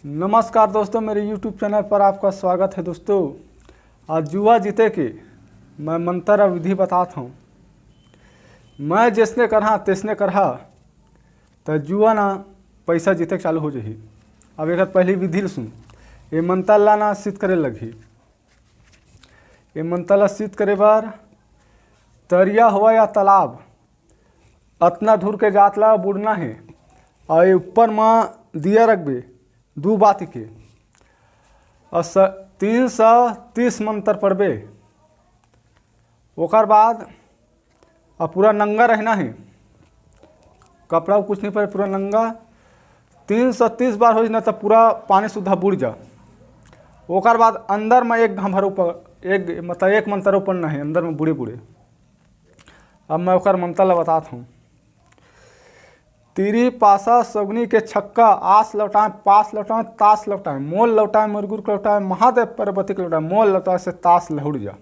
नमस्कार दोस्तों, मेरे YouTube चैनल पर आपका स्वागत है। दोस्तों, आज जुआ जीते के मैं मंत्र और विधि बताता हूँ। मैं जिसने करा तिसने करा तो जुआ ना पैसा जीते के चालू हो जाही। अब एक पहली विधि सुन। ये मंत्र ला ना सिद्ध करे लगी। ये मंत्र ला सिद्ध करे बार तरिया हुआ या तालाब अतना दूर के जात ला बुड़ना है और ये ऊपर में दिया रखबे दू बाती के और 330 मंत्र पढ़बे। ओकर बाद अब पूरा नंगा रहना है, कपड़ा कुछ नहीं पड़े, पूरा नंगा 330 बार हो ना तो पूरा पानी सुधा बुड़ जा। ओकर बाद अंदर में एक घंभर ऊपर एक मंत्र ऊपर ना है, अंदर में बुढ़े बुढ़े। अब मैं ओकर मंत्र ला बताता हूँ। तीरी पासा सगुनी के छक्का आस लौटाएं पास लौटाएं ताश लौटाएं मोल लौटाएं मुरगुर के लौटाएं महादेव पार्वती के लौटाएं मोल लौटाएं से ताश लहुड़ जा।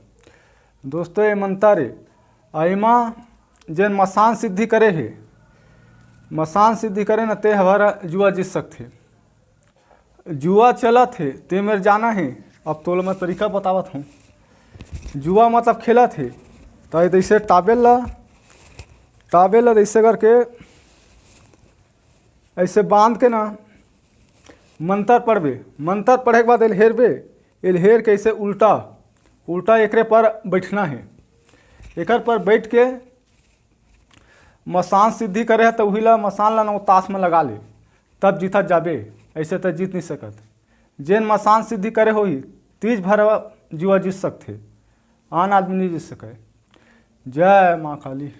दोस्तों, ये मंत्र अमा जैन मसान सिद्धि करे है, मसान सिद्धि करे न ते हमारा जुआ जीत सकते। जुआ चलत है ते मेरे जाना है। अब तो मैं तरीका बतावत हूँ। जुआ मतलब खेलत है तो ऐसे टाबेल ऐसे करके ऐसे बांध के ना मंत्र पढ़बे। मंत्र पढ़े के बाद एलहेरबे, एलहेर के ऐसे उल्टा उल्टा एकरे पर बैठना है। एकर पर बैठ के मसान सिद्धि करे है तो वही ला मसान ला ना ताश में लगा ले, तब जीतत जाबे। ऐसे तो जीत नहीं सकत। जेन मसान सिद्धि करे हो ही तीज भर जुआ जीत सकते, आन आदमी नहीं जीत सके। जय माँ काली।